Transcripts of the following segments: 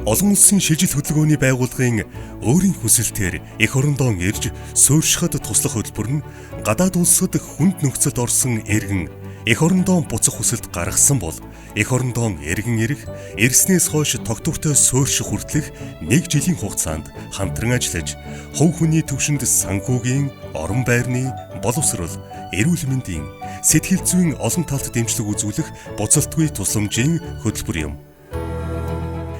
Олон улсын шилжил хөдөлгөөний байгууллагын өөрийн хүсэлтээр эх орондоо ирж суурьшихад туслах хөтөлбөр нь гадаад улсад хүнд нөхцөлд орсон иргэн эх орондоо буцах хүсэлт гаргасан бол эх орондоо иргэн ирэх ирснээс хойш тогтвортой суурьших хүртэлх 1 жилийн хугацаанд хамтран ажиллаж хувь хүний төвшөнд санхүүгийн, орон байрны, боловсрол, эрүүл мэндийн, сэтгэл зүйн олон талт дэмжлэг үзүүлэх буцалтгүй тусламжийн хөтөлбөр юм.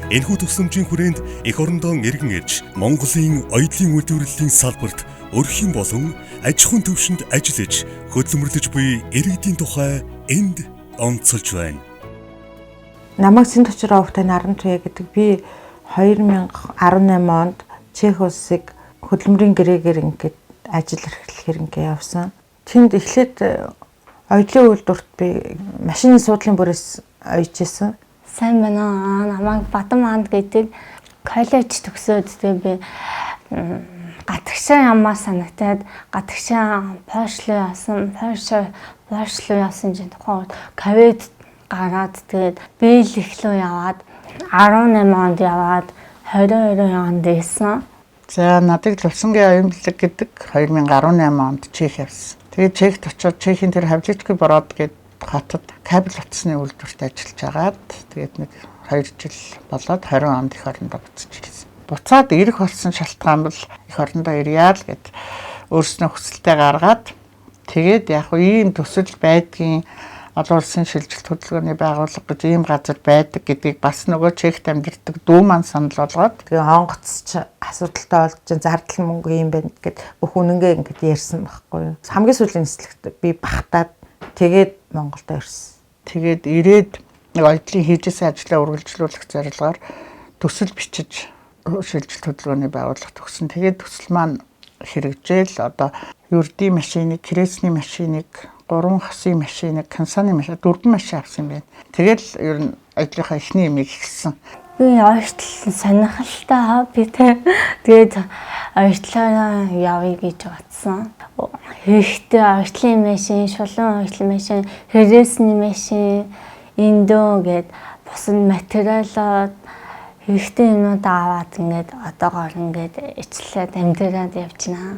Энэхүү тусламжийн хүрээнд эх орондоо иргэн ирж Монголын оюутлын үйлдвэрлэлийн салбарт өрхийн болон аж ахуйн төвшөнд ажиллаж хөдөлмөрлөж буй иргэдийн тухай энд онцолж байна. Намайг Синточроо Овтай Нарантуя гэдэг би 2018 онд Чех улсыг хөдөлмөрийн гэрээгээр ингээд ажил эрхлэхээр ингээд явсан. Тэнд эхлээд оюутлын үйлдвэрт би машины суудлын бүрээс ойж исэн. Сайн байна. Намайг Бадам Анд гэдэг коллеж төгсөөд би гадагшаа ямаа санагтаад гадагшаа Польш руу явсан чинь тухайн ковид гараад тэгээд Бэлгик рүү яваад 18 онд яваад 22 онд ирсэн. За надад Лувсангийн оюун бэлэг гэдэг 2018 онд Чех явсан. Тэгээд Чехт очиод Чехийн тэр Хавличкой бород гэдэг хотод кабель утасны үйлдвэрт ажиллаж агаад тэгээд нэг 2 жил болоод 20 онд эх орондоо буцаж ирсэн. Буцаад ирэх болсон шалтгаан бол эх орондоо ирьяа л гэд өөрснөө хүсэлтээ гаргаад тэгээд яг ийм төсөл байдгийн олон улсын шилжилт хөдөлгөөний байгууллага гэж ийм газар байдаг гэдгийг бас нөгөө Чехт амьдардаг дүү маань санал болгоод Тэгээ хонгоцч асуудалтай болж зардал мөнгө юм байна гэд бүх үнэнгээ ингээд ярьсан байхгүй юу. Хамгийн сүүлийн нислэгт би багтаад тэгээд Монголд ирсэн. Тэгээд ирээд нэг оюутлын хийжсэн ажлаа үргэлжлүүлэх зорилгоор төсөл бичиж шилжилт хөдөлгөөний байгууллага төгсөн. Тэгээд төсөл маань хэрэгжээл одоо юрдийн машиныг, кресний машиныг, 3 хасын машиныг, кансаны машин, 4 машин авсан юм байна. Тэгэл ер нь ажлынхаа эхний ямиг эхэлсэн. Би оюутлын сонирхолтой би тэгээд оюутлаараа явъя гэж бодсон. Хэрэгтэй оюутлын машин, шулуун оюутлын машин, хэрэгсний машин, индөө гээд бусад материалууд хэрэгтэй юмнууд аваад ингээд одоогоор ингээд ичлээд амьдраад явчихна.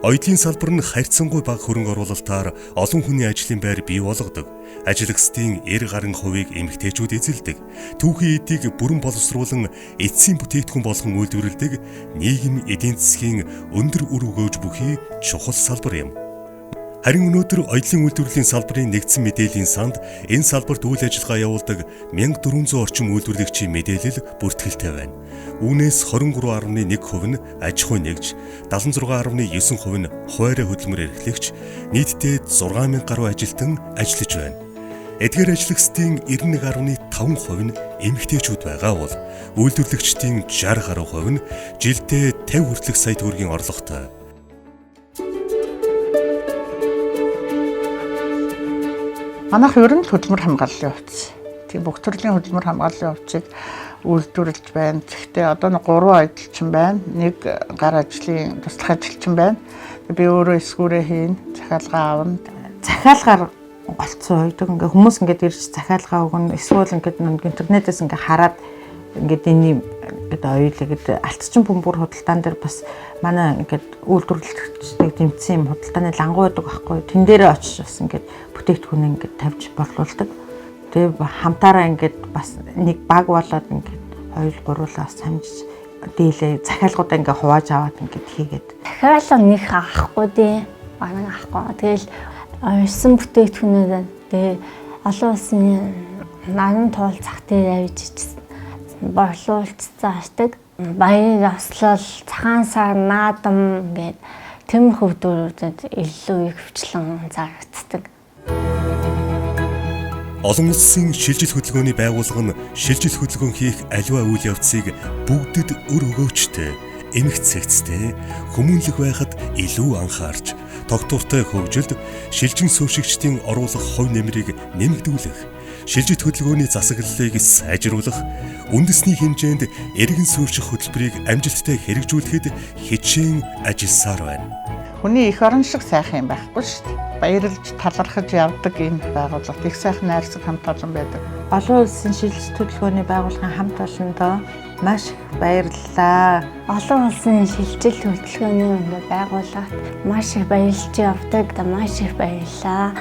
Оюутлын салбар нь харьцангуй бага хөрөнгө оруулалтаар олон хүний ажлын байр бий болгодог. Ажиллагчдын 90 гаруй хувийг эмэгтэйчүүд эзэлдэг. Түүхийн эдийг бүрэн боловсруулан эцсийн бүтээгдэхүүн болгон үйлдвэрлэдэг нийгэм эдийн засгийн өндөр үр өгөөж бүхий чухал салбар юм. Харин өнөөдөр оюутлын үйлдвэрлэлийн салбарын нэгдсэн мэдээллийн санд энэ салбарт үйл ажиллагаа явуулдаг 1400 орчим үйлдвэрлэгчийн мэдээлэл бүртгэлтэй байна. Үүнээс 23.1% нь аж ахуй нэгж, 76.9% нь хуваарай хөдөлмөр эрхлэгч, нийтдээ 6000 гаруй ажилтан ажиллаж байна. Эдгээр ажиллагчдын 91.5% нь эмэгтэйчүүд байгаа бол үйлдвэрлэгчдийн 60 гаруй хувь нь жилдээ 50 хүртэлх сая төгрөгийн орлоготой. Манайх ер нь хөдөлмөр хамгааллын хувьц. Тийм бүх төрлийн хөдөлмөр хамгааллын хувьцыг үйлдвэрлэж байна. Гэхдээ одоо 3 ажилчин байна. 1 гар ажлын туслах ажилчин байна. Би өөрөө эсгүүрээ хийн, захиалга аавна. Захиалгаар голцсон үйдэг ингээ хүмүүс ингээд ирж захиалгаа өгнө. Эсвэл ингээд интернетээс ингээ хараад ингээд энэ ингээд оюулаа гэдэг алтчин бөмбөр худалдаан дээр бас манай ингээд үйлдвэрлэгчдийг дэмжсэн юм худалдааны лангуу байдаг байхгүй. Тэн дээрээ очиж бас ингээд бүтээгдэхүүн ингээд тавьж борлуулдаг. Тэгээ хамтаараа ингээд бас нэг баг болоод ингээд 2-3-аас хамжиж дийлээ захиалгуудаа ингээд хувааж аваад ингээд хийгээд. Захиалга нэг авахгүй дээ. Бараг авахгүй. Тэгэл орсон бүтээгдэхүүнээ тэгээ олон улсын наран туул зах дээр авчиж борлуулж заашдаг. Баяр ёслол, цагаан сар, наадам гээд тиймэрхүү хөдөлгөөнүүдэд илүү их хвчлэн зарагддаг. Олон улсын шилжилт хөдөлгөөний байгууллага нь шилжилт хөдөлгөөн хийх аливаа үйл явцыг бүгдэд өр өгөөчтэй, эмх цэгцтэй, хүмүүнлэг байхад илүү анхаарч, тогтвортой хөгжилд шилжин суурьшигчдын оруулах хувь нэмрийг нэмэгдүүлэх, шилжилт хөдөлгөөний засаглалыг сайжруулах, үндэсний хэмжээнд эргэн суурьших хөтөлбөрийг амжилттай хэрэгжүүлэхэд хичээн ажилласаар байна. Хүний эх орон шиг сайхан юм байхгүй шүү дээ. баярлж талархаж явдаг энэ байгууллага их сайхан найрсаг хамт олон байдаг. Олон улсын шилжилт төлөвлөгөөний байгууллагын хамт олондоо маш их баярлалаа. Олон улсын шилжилт хөтөлбөрийн байгууллагт маш их баярлж явдаг. Маш их баярлалаа.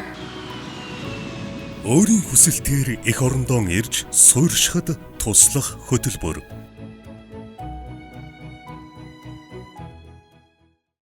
Өөрийн хүсэлтээр эх орондоо ирж суурьшихад туслах хөтөлбөр.